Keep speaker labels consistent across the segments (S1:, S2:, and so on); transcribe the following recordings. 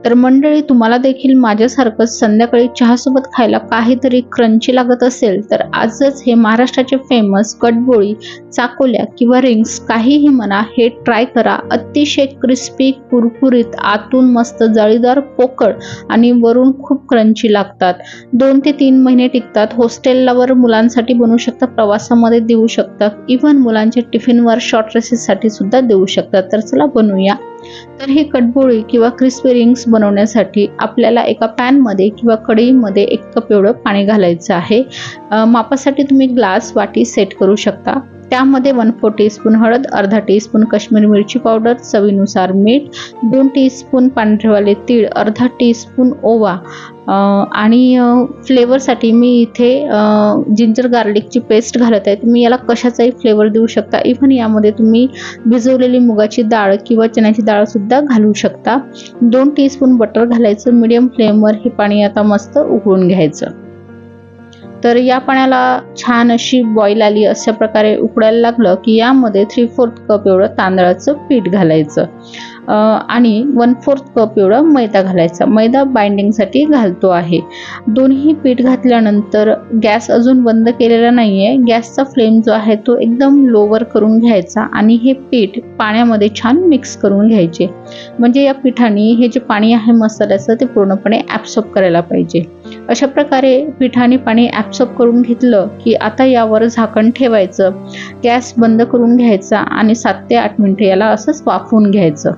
S1: तर मंडळी, तुम्हाला देखील माझ्यासारखंच संध्याकाळी चहासोबत खायला काहीतरी क्रंची लागत असेल तर आजच हे महाराष्ट्राचे फेमस कटबोळी, चाकोल्या किंवा रिंग्स काहीही म्हणा, हे ट्राय करा। अतिशय क्रिस्पी, कुरकुरीत, आतून मस्त जाळीदार, पोकळ आणि वरून खूप क्रंची लागतात। 2 ते 3 महिने टिकतात। हॉस्टेलवर मुलांसाठी बनवू शकता, प्रवासामध्ये देऊ शकता, इव्हन मुलांच्या टिफिनवर शॉर्ट रेसेससाठी सुद्धा देऊ शकतात। तर चला बनवूया। तर ही कटबोळी किंवा क्रिस्पी रिंग्स बनवण्यासाठी आपल्याला एका पॅन मध्ये किंवा कढईमध्ये 1 कप एवढं पाणी घालायचं आहे। मापासाठी तुम्ही ग्लास, वाटी सेट करू शकता। त्यामध्ये 1/4 टीस्पून हळद, अर्धा टीस्पून काश्मीरी मिरची पावडर, चवीनुसार मीठ, 2 टीस्पून पांढरेवाले तीळ, अर्धा टीस्पून ओवा आणि फ्लेवरसाठी मी इथे जिंजर गार्लिकची पेस्ट घालत आहे। तुम्ही याला कशाचाही फ्लेवर देऊ शकता। इव्हन यामध्ये तुम्ही भिजवलेली मुगाची डाळ किंवा चण्याची डाळ सुद्धा घालू शकता। 2 टीस्पून बटर घालायचं। मीडियम फ्लेमवर हे पाणी आता मस्त उकळून घ्यायचं। तर या पाण्याला छान अशी बॉईल आली, अशा प्रकारे उकळायला लागलं की यामध्ये 3/4 कप एवढं तांदळाचं पीठ घालायचं आणि 1/4 कप एवढं मैदा घालायचा। मैदा बाइंडिंगसाठी घालतो आहे। दोन्ही पीठ घातल्यानंतर गॅस अजून बंद केलेला नाहीये। गॅसचा फ्लेम जो आहे तो एकदम लोवर करून घ्यायचा आणि हे पीठ पाण्यामध्ये छान मिक्स करून घ्यायचे। म्हणजे या पिठाने हे जे पाणी आहे मसाल्याचं ते पूर्णपणे ॲब्सॉर्ब करायला पाहिजे। अशा प्रकारे पिठाने पाणी ॲब्सॉर्ब करून घेतलं की आता यावर झाकण ठेवायचं, गॅस बंद करून घ्यायचा आणि 7 ते 8 मिनिटे याला असंच वाफवून घ्यायचं।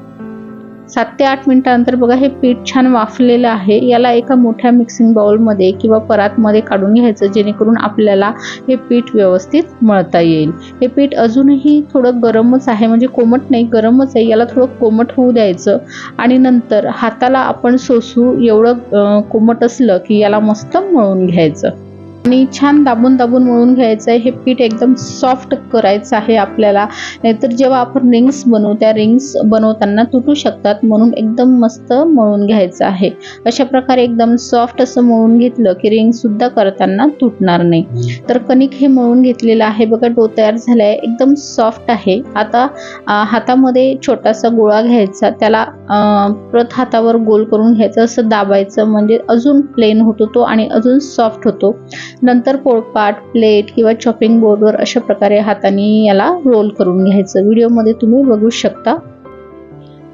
S1: 7 ते 8 मिनिटांनंतर बघा हे पीठ छान वाफलेलं आहे। याला एका मोठ्या मिक्सिंग बाउलमध्ये किंवा परातमध्ये काढून घ्यायचं, जेणेकरून आपल्याला हे पीठ व्यवस्थित मळता येईल। हे पीठ अजूनही थोडं गरमच आहे, म्हणजे कोमट नाही, गरमच आहे। याला थोडं कोमट होऊ द्यायचं आणि नंतर हाताला आपण सोसू एवढं कोमट असलं की याला मस्त मळून घ्यायचं आणि छान दाबून दाबून मळून घ्यायचं आहे। हे पीठ एकदम सॉफ्ट करायचं आहे आपल्याला, नाहीतर जेव्हा आपण रिंग्स बनवू त्या रिंग्स बनवताना तुटू शकतात, म्हणून एकदम मस्त मळून घ्यायचं आहे। अशा प्रकारे एकदम सॉफ्ट असं मळून घेतलं की रिंग सुद्धा करताना तुटणार नाही। तर कणिक हे मळून घेतलेलं आहे बघा, डो तयार झालाय, एकदम सॉफ्ट आहे। आता हातामध्ये छोटासा गोळा घ्यायचा, त्याला परत हातावर गोल करून घ्यायचं, असं दाबायचं, म्हणजे अजून प्लेन होतो तो आणि अजून सॉफ्ट होतो। नंतर पोळपाट, प्लेट किंवा चॉपिंग बोर्डवर अशा प्रकारे हाताने याला रोल करून घ्यायचं। व्हिडिओमध्ये तुम्ही बघू शकता।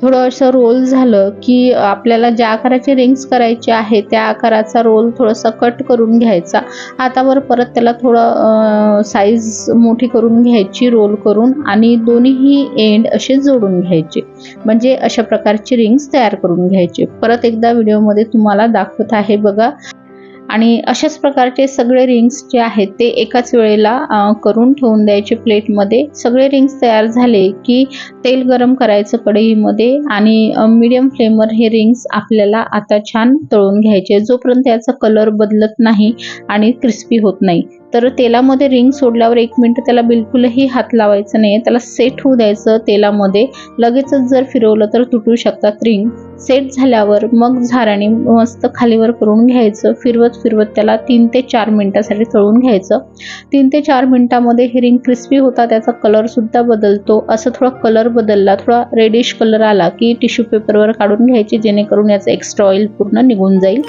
S1: थोडं असं रोल झालं की आपल्याला ज्या आकाराचे रिंग्स करायचे आहे त्या आकाराचा रोल थोडासा कट करून घ्यायचा। हातावर परत त्याला थोडं साईज मोठी करून घ्यायची रोल करून आणि दोन्ही एंड असे जोडून घ्यायचे, म्हणजे अशा प्रकारचे रिंग्स तयार करून घ्यायचे। परत एकदा व्हिडिओमध्ये तुम्हाला दाखवत आहे बघा। आणि अशाच प्रकारचे सगळे रिंग्स जे आहेत ते एकाच वेळेला करून ठेवून द्यायचे प्लेटमध्ये। सगळे रिंग्स तयार झाले की तेल गरम करायचं कढईमध्ये आणि मीडियम फ्लेमवर हे रिंग्स आपल्याला आता छान तळून घ्यायचे, जोपर्यंत याचा कलर बदलत नाही आणि क्रिस्पी होत नाही। तर तेलामध्ये रिंग सोडल्यावर 1 मिनिट त्याला बिलकुलही हात लावायचा नाही, त्याला सेट होऊ द्यायचं तेलामध्ये। लगेचच जर फिरवलं तर तुटू शकतात रिंग। सेट झाल्यावर मग झाराने मस्त खालीवर करून घ्यायचं, फिरवत फिरवत त्याला 3 ते 4 मिनिटासाठी तळून घ्यायचं। 3 ते 4 मिनिटांमध्ये हे रिंग क्रिस्पी होतात, त्याचा कलर सुद्धा बदलतो। असं थोडा कलर बदलला, थोडा रेडिश कलर आला की टिश्यू पेपरवर काढून घ्यायचे, जेणेकरून याचं एक्स्ट्रा ऑइल पूर्ण निघून जाईल।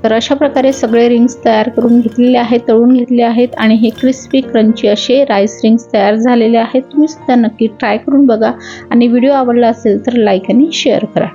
S1: तर अशा प्रकारे सगळे रिंग्स तयार करून घेतलेले आहेत, तळून घेतले आहेत आणि हे क्रिस्पी क्रंची असे राईस रिंग्स तयार झालेले आहेत। तुम्ही सुद्धा नक्की ट्राय करून बघा आणि व्हिडिओ आवडला असेल तर लाईक आणि शेअर करा।